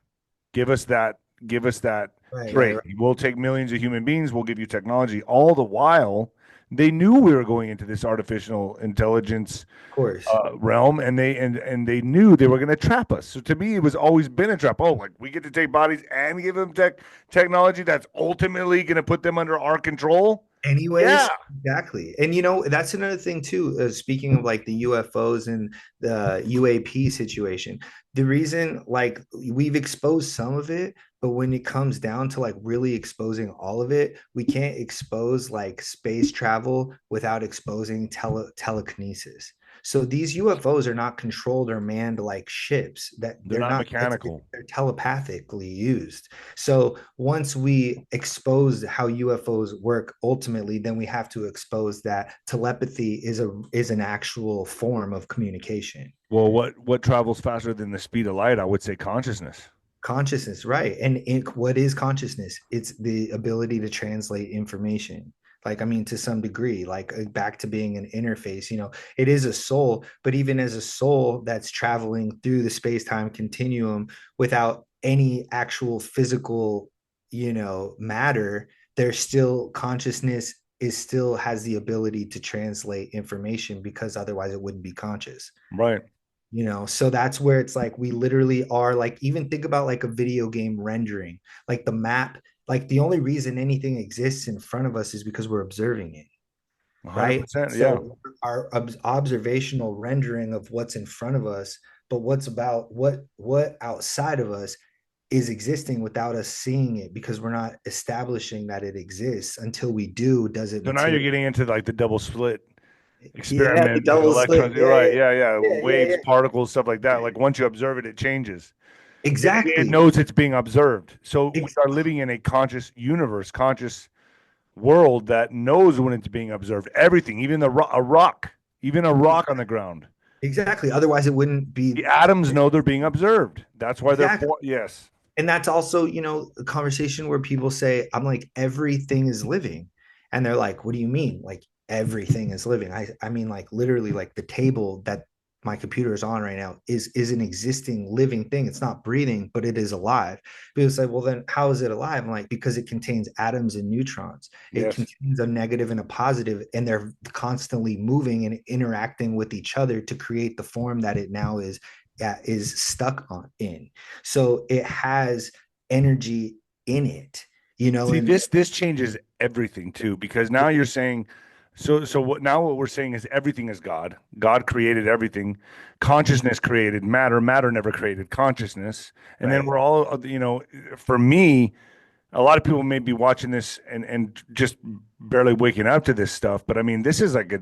Give us that. Give us that right, right, trade. right. We'll take millions of human beings. We'll give you technology." All the while, they knew we were going into this artificial intelligence Of course. realm, and they knew they were going to trap us. So to me, it was always been a trap. Oh, like we get to take bodies and give them technology that's ultimately going to put them under our control. Yeah, Anyways, exactly. And that's another thing too. Speaking of like the UFOs and the UAP situation, the reason like we've exposed some of it, but when it comes down to like really exposing all of it, we can't expose like space travel without exposing telekinesis. So these UFOs are not controlled or manned like ships. That they're they're not not. mechanical. They're telepathically used. So once we expose how UFOs work ultimately, then we have to expose that telepathy is an actual form of communication. Well, what travels faster than the speed of light? I would say consciousness. Consciousness, right? And what is consciousness? It's the ability to translate information. Like, I mean, to some degree, like back to being an interface, it is a soul, but even as a soul that's traveling through the space-time continuum without any actual physical, matter, there's still consciousness is still has the ability to translate information because otherwise it wouldn't be conscious. Right. So that's where it's like we literally are like, even think about like a video game rendering, like the map, like the only reason anything exists in front of us is because we're observing it, right? 100%. Yeah. So our observational rendering of what's in front of us, but what outside of us is existing without us seeing it, because we're not establishing that it exists. Until we do, does it So now you're material? getting into like the double slit Yeah, the experiment with double slit. electrons. You're Yeah, right. yeah, Yeah, yeah. yeah, yeah, Waves, yeah. particles, stuff like that. Like once you observe it, it changes. It Exactly. knows it's being observed. So we Ex- are living in a conscious universe, conscious world that knows when it's being observed. Everything, even a rock, even a rock on the ground. exactly. Otherwise, it wouldn't be. The atoms know they're being observed. That's why they're Exactly. yes. And that's also, a conversation where people say, I'm like, everything is living. And they're like, what do you mean? Like, everything is living. I mean, like, literally, like the table that my computer is on right now is an existing living thing. It's not breathing, but it is alive. People say, well, then how is it alive? I'm like, because it contains atoms and neutrons. It Yes. contains a negative and a positive, and they're constantly moving and interacting with each other to create the form that it now is stuck on in. So it has energy in it, See, and this changes everything too, because now you're saying, what we're saying is everything is God. God created everything. Consciousness created matter. Matter never created consciousness. And then right. we're all, for me, a lot of people may be watching this and just barely waking up to this stuff. But I mean, this is like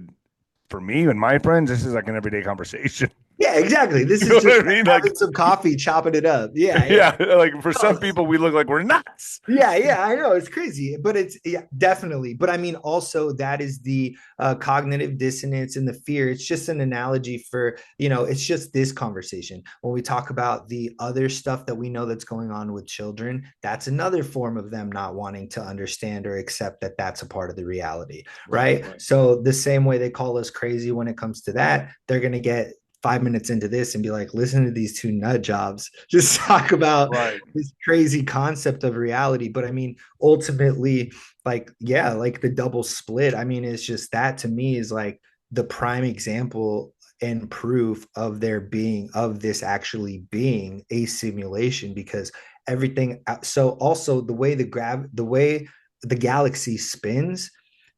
for me and my friends, this is like an everyday conversation. Yeah, exactly. This You is know just what I mean? having Like, some coffee, chopping it up. Yeah, yeah. yeah, like for some No, people, we look like we're nuts. yeah, yeah, I know it's crazy, but it's yeah, definitely. But I mean, also that is the cognitive dissonance and the fear. It's just an analogy for it's just this conversation. When we talk about the other stuff that we know that's going on with children, that's another form of them not wanting to understand or accept that that's a part of the reality, Right, right? right. So the same way they call us crazy when it comes to that, they're gonna get 5 minutes into this and be like, listen to these two nut jobs just talk about Right. this crazy concept of reality. But I mean, ultimately, like, yeah, like the double split, I mean, it's just that to me is like the prime example and proof of there being of this actually being a simulation because everything so also the way the galaxy spins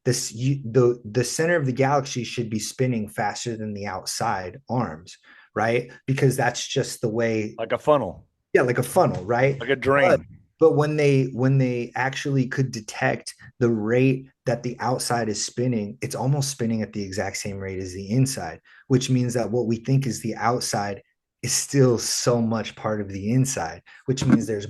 the center of the galaxy should be spinning faster than the outside arms, right? Because that's just the way, Like a funnel, yeah, like a funnel, right? like a But drain. when they actually could detect the rate that the outside is spinning, it's almost spinning at the exact same rate as the inside, which means that what we think is the outside is still so much part of the inside, which means there's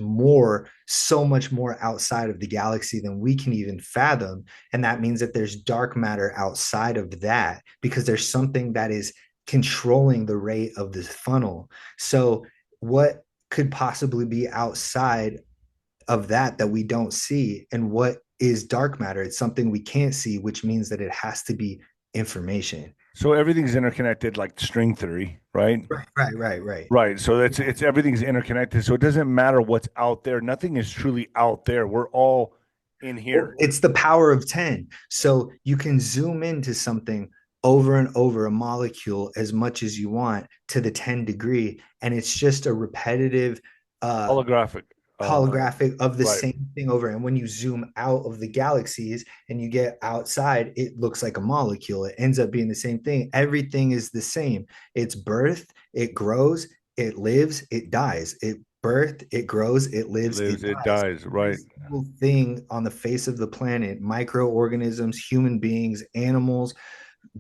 so much more outside of the galaxy than we can even fathom. And that means that there's dark matter outside of that because there's something that is controlling the rate of this funnel. So, what could possibly be outside of that we don't see, and what is dark matter? It's something we can't see, which means that it has to be information. So everything's interconnected, like string theory, right? Right. Right. So it's everything's interconnected. So it doesn't matter what's out there. Nothing is truly out there. We're all in Well, here. it's the power of 10. So you can zoom into something over and over a molecule as much as you want to the 10 degree, and it's just a repetitive uh Holographic. holographic of the Right. same thing over. And when you zoom out of the galaxies and you get outside, it looks like a molecule. It ends up being the same thing. Everything is the same. It's birth, it grows, it lives, it dies. It birth, it grows, it It lives, it lives, it dies. dies. Every Right. single thing on the face of the planet, microorganisms, human beings, animals,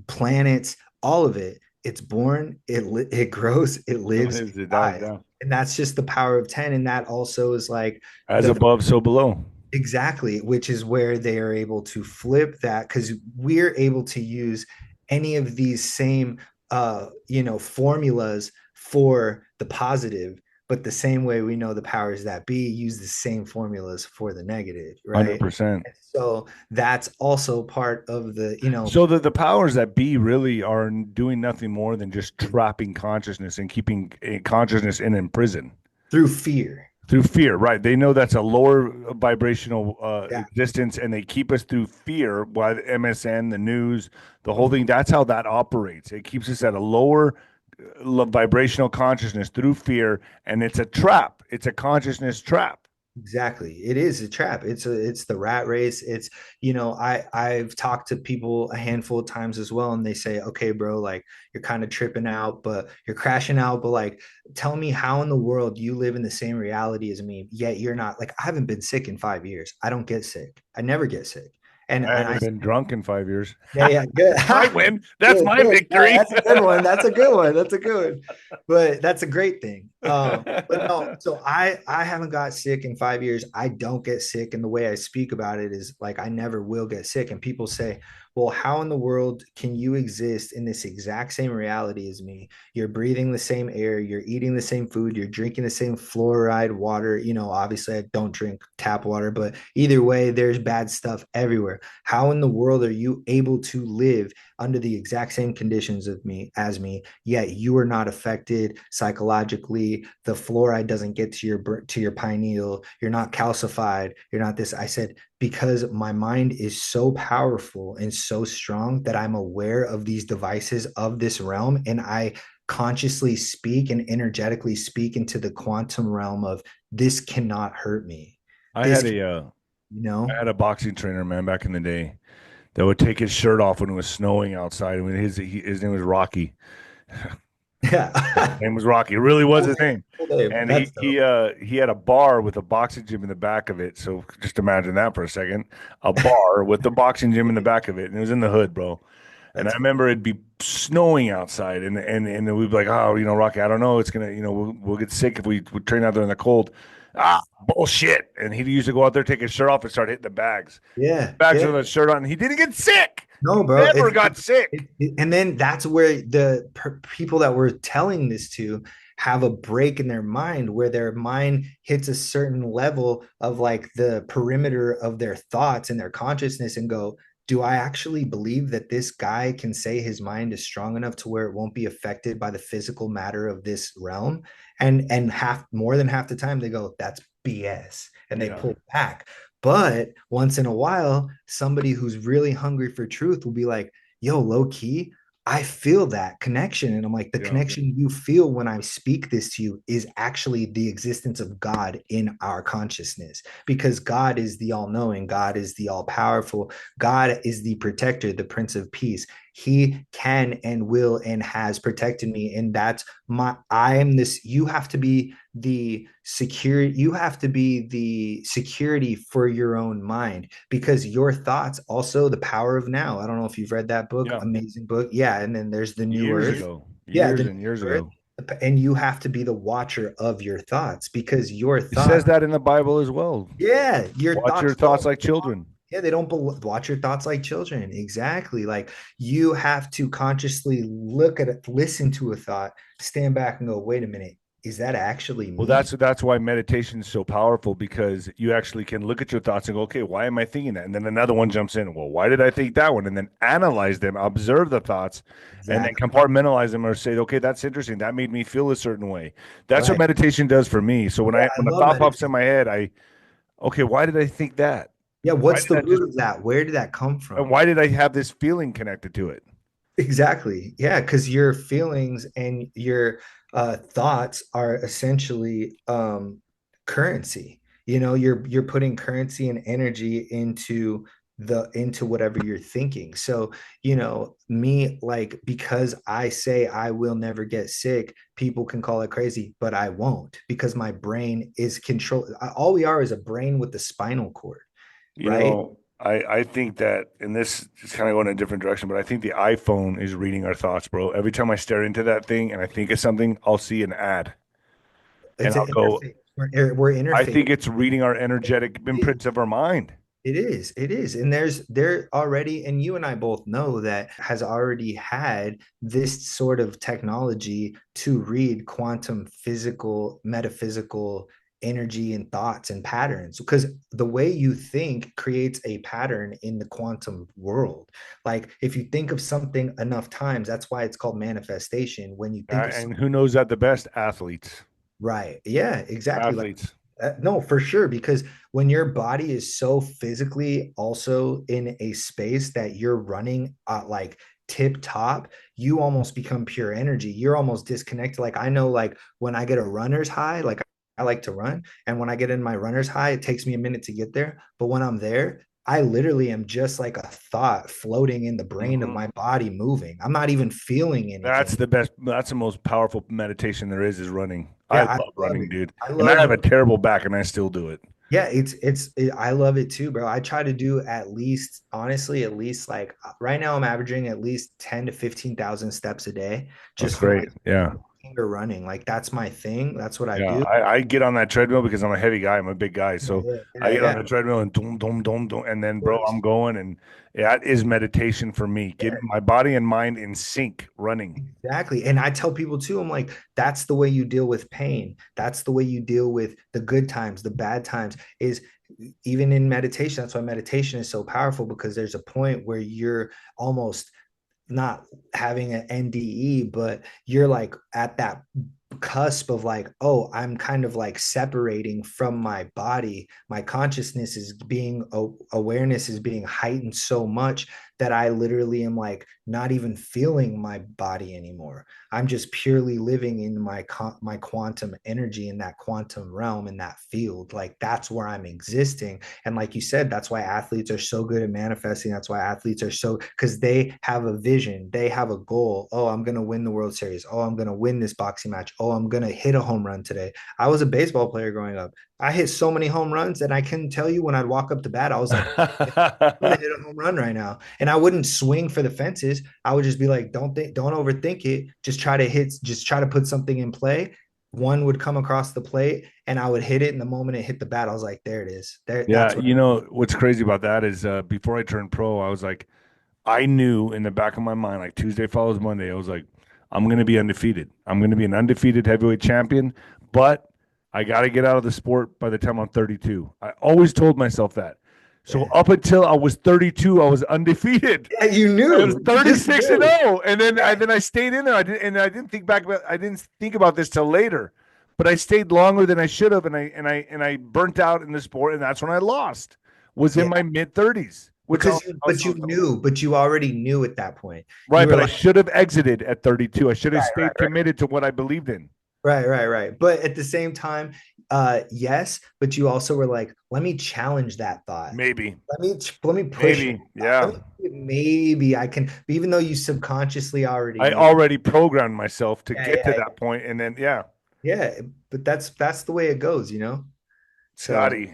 planets, all of it. It's born, it grows, it It lives, it lives, it dies. dies. Yeah. And that's just the power of 10. And that also is like As the above, so below. exactly, which is where they are able to flip that because we're able to use any of these same formulas for the positive, but the same way we know the powers that be use the same formulas for the negative, right? 100%. So that's also part of the. So the powers that be really are doing nothing more than just trapping consciousness and keeping consciousness in prison. Through fear. Through fear, right? They know that's a lower vibrational Yeah, existence, and they keep us through fear. Why the MSN, the news, the whole thing. That's how that operates. It keeps us at a lower vibrational consciousness through fear, and it's a trap. It's a consciousness trap. exactly. It is a trap. It's the rat race. I've talked to people a handful of times as well, and they say, okay, bro, like you're kind of tripping out, but you're crashing out, but like tell me how in the world you live in the same reality as me, yet you're not like I haven't been sick in 5 years. I don't get sick. I never get sick. I And I haven't been drunk in 5 years. yeah, yeah, good. That's my win. That's Good, my good. victory. That's a good one. That's a good one. That's a good one. But that's a great thing. But no, so I haven't got sick in 5 years. I don't get sick, and the way I speak about it is like I never will get sick. And people say, "Well, how in the world can you exist in this exact same reality as me? You're breathing the same air, you're eating the same food, you're drinking the same fluoride water. Obviously I don't drink tap water, but either way, there's bad stuff everywhere. How in the world are you able to live under the exact same conditions of me as me, yet you are not affected psychologically? The fluoride doesn't get to your pineal. You're not calcified. You're not this." I said, because my mind is so powerful and so strong that I'm aware of these devices of this realm, and I consciously speak and energetically speak into the quantum realm of this cannot hurt me. I This, had a you I know, had a boxing trainer, man, back in the day that would take his shirt off when it was snowing outside. I mean, his name was Rocky. His yeah. name was Rocky. It really was Cool his name. name. Cool name. And That's dope. he had a bar with a boxing gym in the back of it. So just imagine that for a second. A bar with the boxing gym in the back of it. And it was in the hood, bro. And I That's remember it'd be snowing outside, and we'd be like, oh, Rocky, I don't know, it's gonna, we'll get sick if we train out there in the cold. Ah, bullshit. And he'd usually go out there, take his shirt off, and start hitting the bags. yeah, Bags yeah. with a shirt on. And he didn't get sick. No, He bro. never got sick. And then that's where the people that we're telling this to have a break in their mind where their mind hits a certain level of like the perimeter of their thoughts and their consciousness and go, do I actually believe that this guy can say his mind is strong enough to where it won't be affected by the physical matter of this realm? And half more than half the time they go, that's BS. And they Yeah. pull back. But once in a while, somebody who's really hungry for truth will be like, yo, low key, I feel that connection. And I'm like, the Yeah. connection you feel when I speak this to you is actually the existence of God in our consciousness, because God is the all knowing, God is the all powerful, God is the protector, the Prince of Peace. He can and will and has protected me. And that's I am this. You have to be the security, you have to be the security for your own mind, because your thoughts also the power of now. I don't know if you've read that book, Yeah. amazing book. Yeah. And then there's the new Years earth. ago. Yeah, Years the and years new earth. ago. And you have to be the watcher of your thoughts, because your It says thoughts, that in the Bible as well. yeah, your Watch your thoughts thoughts don't like belong. children. Yeah, they don't watch your thoughts like children. Exactly. Like you have to consciously look at it, listen to a thought, stand back and go, wait a minute, is that actually Well, me? that's why meditation is so powerful, because you actually can look at your thoughts and go, okay, why am I thinking that? And then another one jumps in. Well, why did I think that one? And then analyze them, observe the thoughts, and then Exactly. compartmentalize them or say, okay, that's interesting. That made me feel a certain way. That's what Right. meditation does for me. So Yeah, I when a love thought pops in meditation. my head, okay, why did I think that? Yeah, Why what's did the that just root of that? Where did that come and from? why did I have this feeling connected to it? Exactly. Yeah, because your feelings and your thoughts are essentially currency. You're putting currency and energy into whatever you're thinking. So, me, like, because I say I will never get sick, people can call it crazy, but I won't, because my brain is control. All we are is a brain with the spinal cord, right? I think that, and this is kind of going in a different direction, but I think the iPhone is reading our thoughts, bro. Every time I stare into that thing and I think of something, I'll see an ad and It's an I'll go, interface. We're I interface. think it's reading our energetic imprints of our mind. It is. It is. And there already, and you and I both know that has already had this sort of technology to read quantum physical, metaphysical energy and thoughts and patterns, because the way you think creates a pattern in the quantum world. Like if you think of something enough times, that's why it's called manifestation. When you think of And something, who knows that the best? Athletes. right. Yeah, exactly. Like Athletes. no, for sure. Because when your body is so physically also in a space that you're running at like tip top, you almost become pure energy. You're almost disconnected. Like I know, like when I get a runner's high, like I like to run. And when I get in my runner's high, it takes me a minute to get there. But when I'm there, I literally am just like a thought floating in the brain of Mhm. my body moving. I'm not even feeling That's anything. the best. That's the most powerful meditation there is running. I Yeah, I love love running, it. dude. I And I love have a terrible back and I still do it. Yeah, I love it too, bro. I try to do at least, honestly, at least like right now I'm averaging at least 10 to 15,000 steps a day That's just from great. like Yeah. walking or running. Like that's my thing. That's what I Yeah, do. I get on that treadmill because I'm a heavy guy. I'm a big guy. Yeah, So yeah, I yeah, get on yeah. the treadmill and doom, doom, doom, doom. And then, Of bro, course. I'm going. And that is meditation for me. Get Yeah, my body and mind in sync running. exactly. And I tell people too, I'm like, that's the way you deal with pain. That's the way you deal with the good times, the bad times, is even in meditation. That's why meditation is so powerful, because there's a point where you're almost not having an NDE, but you're like at that cusp of like, oh, I'm kind of like separating from my body. My consciousness is being awareness is being heightened so much that I literally am like not even feeling my body anymore. I'm just purely living in my quantum energy in that quantum realm, in that field. Like that's where I'm existing. And like you said, that's why athletes are so good at manifesting. That's why athletes are so, because they have a vision, they have a goal. Oh, I'm going to win the World Series. Oh, I'm going to win this boxing match. Oh, I'm going to hit a home run today. I was a baseball player growing up. I hit so many home runs, and I couldn't tell you when I'd walk up to bat, I was like, I'm gonna hit a home run right now. and I wouldn't swing for the fences. I would just be like, don't overthink it. Just try to hit, just try to put something in play. One would come across the plate, and I would hit it. And the moment it hit the bat, I was like, there it is. There, Yeah, that's what. you know what's crazy about that is before I turned pro, I was like, I knew in the back of my mind, like Tuesday follows Monday, I was like, I'm going to be undefeated. I'm going to be an undefeated heavyweight champion, but I got to get out of the sport by the time I'm 32. I always told myself that. So Yeah, up until I was 32, I was undefeated. yeah, you I was knew. You just 36 and knew. 0, and then I stayed in there. I didn't think back about I didn't think about this till later, but I stayed longer than I should have, and I burnt out in the sport, and that's when I lost. Was in Yeah, my mid 30s, which because you, I was but you knew, but you already knew at that point. You right, were but I like, should have exited at 32. I should have right, right, stayed right. committed to what I believed in. Right, right, right. But at the same time, yes, but you also were like, let me challenge that thought. Maybe, Let me push it. maybe, yeah. Let me maybe I can, even though you subconsciously already I knew. already programmed myself to Yeah, get to yeah, that point, and then yeah, yeah. But that's the way it goes, you know. So Scotty,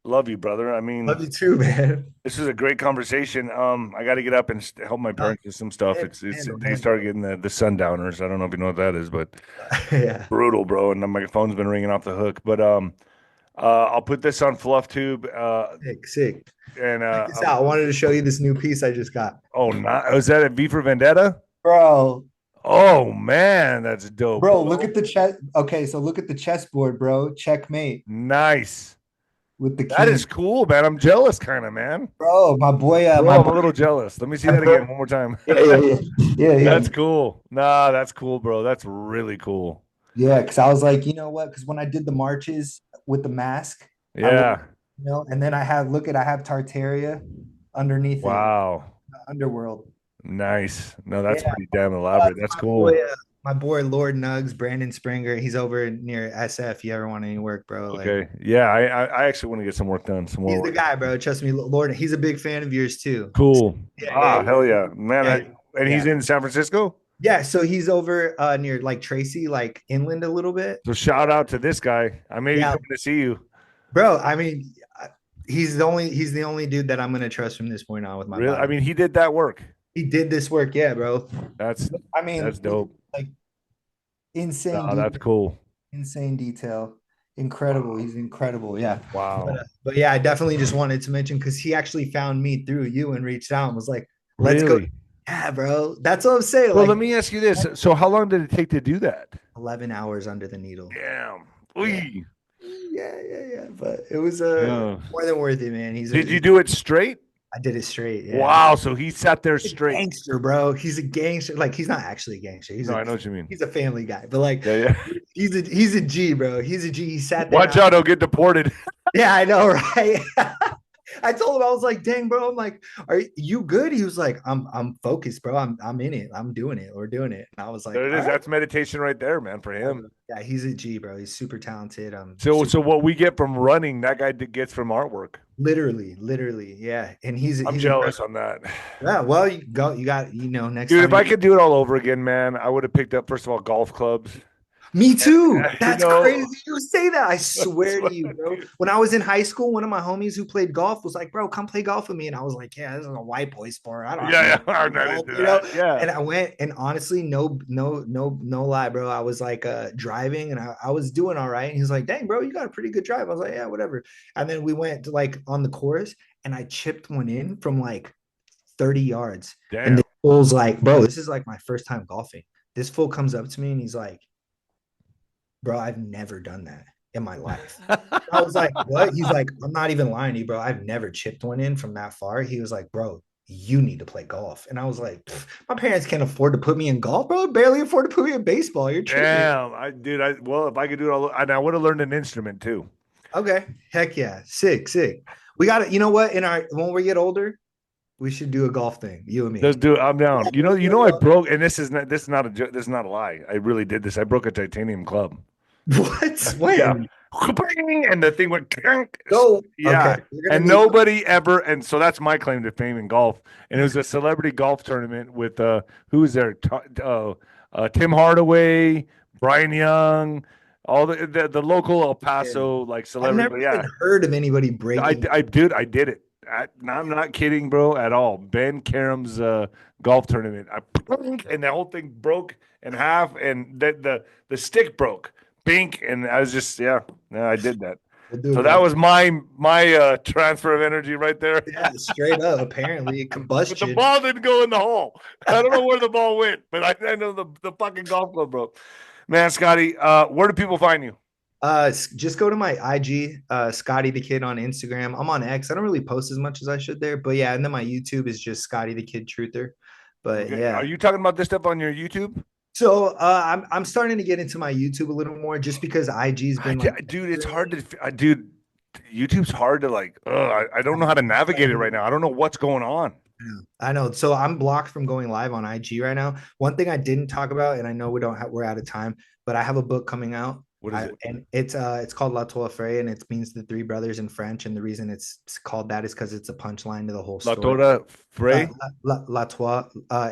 love you, brother. I love mean, you too, man. this is a great conversation. I got to get up and help my Uh, parents with some stuff. It's handle, they start handle. getting the sundowners. I don't know if you know what that is, but Yeah. brutal, bro. And my phone's been ringing off the hook. But I'll put this on Fluff Tube. Sick, sick. And Check this out. I wanted to show you this new piece I just got. oh, not was that a V for Vendetta? Bro, Oh man, that's dope, bro, look bro. at the chess. Okay, so look at the chessboard, bro. Checkmate Nice. with the That king. is cool, man. I'm jealous, kind of, man. Bro, my boy, Bro, I'm a little jealous. Let me see my that bro, again one more time. yeah, yeah, yeah, yeah, That's yeah, cool. Nah, that's cool, bro. That's really cool. yeah. Because I was like, you know what? Because when I did the marches with the mask, I would, Yeah. and then I have Tartaria underneath it, Wow. underworld. Nice. No, that's Yeah, pretty damn elaborate. That's cool. my boy, Lord Nugs, Brandon Springer. He's over near SF. You ever want any work, bro? Like, Okay. Yeah, I actually want to get some work done. Some more he's the work. guy, bro. Trust me, Lord. He's a big fan of yours too. Cool. Yeah, yeah, Ah, hell yeah. Man, yeah, and he's yeah. in San Francisco? Yeah, so he's over near like Tracy, like inland a little bit. So shout out to this guy. I may be Yeah, coming to see you. bro. I mean, he's the only dude that I'm gonna trust from this point on with my Really? I body. mean, he did that work. He did this work, yeah, bro. That's I mean, that's dope. like insane No, that's detail, cool. insane detail, incredible. He's incredible, yeah. Wow. But yeah, I definitely just wanted to mention because he actually found me through you and reached out and was like, "Let's go." Really? Yeah, bro. That's what I'm saying. Well, Like let me ask you this. So how long did it take to do that? 11 hours under the needle. Damn. Yeah, Oy. yeah, yeah, yeah. But it was Yeah. more than worth it, man. Did you do it straight? I did it straight. Yeah. Wow. So he sat there He's a straight. gangster, bro. He's a gangster. Like he's not actually a gangster. No, I know what you mean. He's a family guy. But like Yeah, yeah. he's a G, bro. He's a G. He sat there. Watch out, he'll get deported. Yeah, I know, right? I told him I was like, "Dang, bro." I'm like, "Are you good?" He was like, "I'm focused, bro. I'm in it. I'm doing it. We're doing it." And I was like, There it "All is. right." That's meditation right there, man, for him. Yeah, he's a G, bro. He's super talented. So what we get from running, that guy gets from artwork. Literally, yeah. And I'm he's jealous incredible. on that. Yeah, well, you go. You got next Dude, time. if I could do it all over again, man, I would have picked up, first of all, golf clubs. Me too. You That's know, crazy. You say that. I swear to you, bro. When I was in high school, one of my homies who played golf was like, "Bro, come play golf with me." And I was like, "Yeah, this is a white boy sport. I don't have yeah, no I'm not golf, into you know." that. Yeah. And I went, and honestly, no lie, bro. I was like driving, and I was doing all right. And he's like, "Dang, bro, you got a pretty good drive." I was like, "Yeah, whatever." And then we went to, like on the course, and I chipped one in from like 30 yards. And Damn. the fool's like, "Bro, this is like my first time golfing." This fool comes up to me and he's like, "Bro, I've never done that in my life." I was like, "What?" He's like, "I'm not even lying to you, bro. I've never chipped one in from that far." He was like, "Bro, you need to play golf." And I was like, "My parents can't afford to put me in golf, bro. Barely afford to put me in baseball. You're tripping." Damn. Well, if I could do it all, and I would have learned an instrument too. Okay. Heck yeah. Sick, sick. We got it. You know what? When we get older, we should do a golf thing, you and me. Let's do it. I'm down. I broke, and this is not this is not a lie. I really did this. I broke a titanium club. What? Yeah. When? And the thing went, Go. yeah. Okay. And nobody ever, and so that's my claim to fame in golf. And it was a celebrity golf tournament with who was there? Tim Hardaway, Brian Young, all the local El Paso like I've never celebrity. Yeah, even heard of anybody breaking. I did it. I'm not kidding, bro, at all. 𝗵𝗃𝗃𝗀𝗃's golf tournament. And the whole thing broke in half, and the stick broke. Bink, and I was just yeah, I did that. We'll do it, So that brother. was my transfer of energy right there. Yeah, straight up. Apparently, But the combustion. ball didn't go in the hole. I don't know where the ball went, but I know the fucking golf club broke. Man, Scotty, where do people find you? Just go to my IG, Scotty the Kid on Instagram. I'm on X. I don't really post as much as I should there, but yeah, and then my YouTube is just Scotty the Kid Truther. But Okay, yeah, are you talking about this stuff on your YouTube? so I'm starting to get into my YouTube a little more just because IG's been like, Dude, it's hard to, dude. YouTube's hard to like. I don't know how to navigate it right now. I don't know what's going on. I know. So I'm blocked from going live on IG right now. One thing I didn't talk about, and I know we're out of time, but I have a book coming out. What is it? And it's called 𝗬𝗏𝗃𝗏, and it means the three brothers in French. And the reason it's called that is because it's a punchline to the whole La story. Torre Frey?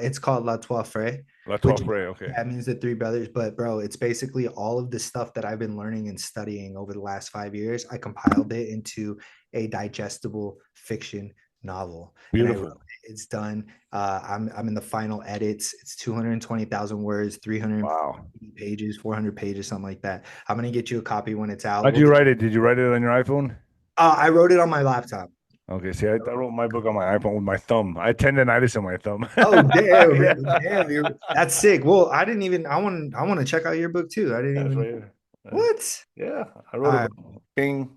It's called 𝗬𝗏𝗃𝗏, La Torre which Frey. Okay. that means the three brothers. But bro, it's basically all of the stuff that I've been learning and studying over the last 5 years. I compiled it into a digestible fiction novel, and I wrote Beautiful. it. It's done. I'm in the final edits. It's 220,000 words, 300 Wow. pages, 400 pages, something like that. I'm gonna get you a copy when it's out. How'd you write it? Did you write it on your iPhone? I wrote it on my laptop. Okay. See, I wrote my book on my iPhone with my thumb. I had tendonitis in my thumb. Oh Yeah. damn, damn, that's sick. Well, I didn't even. I want to check out your book too. I didn't That's even. right here. What? Yeah, I All wrote a right. book. Bing.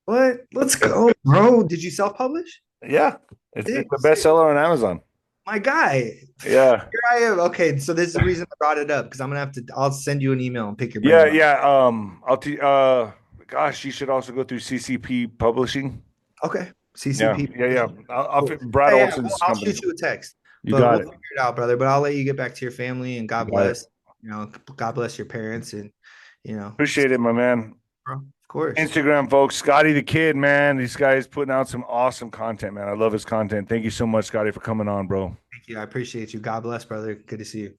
What? Let's Yeah. go, bro. Did you self-publish? Yeah. It's Sick, a sick. bestseller on Amazon. My guy. Yeah. Here I am. Okay, so this is the reason I brought it up because I'm gonna have to. I'll send you an email and pick your brain Yeah, about. yeah. I'll gosh, you should also go through CCP Publishing. Okay, Yeah, CCP. yeah, yeah. I'll Cool. fit Brad Yeah, yeah. Well, Olson's I'll company. shoot you a text, You but we'll got it. figure it out, brother. But I'll let you get back to your family and You God got it. bless. God bless your parents and Appreciate it, my man. bro. Of course. Instagram folks, Scotty the Kid, man. These guys putting out some awesome content, man. I love his content. Thank you so much, Scotty, for coming on, bro. Thank you. I appreciate you. God bless, brother. Good to see you.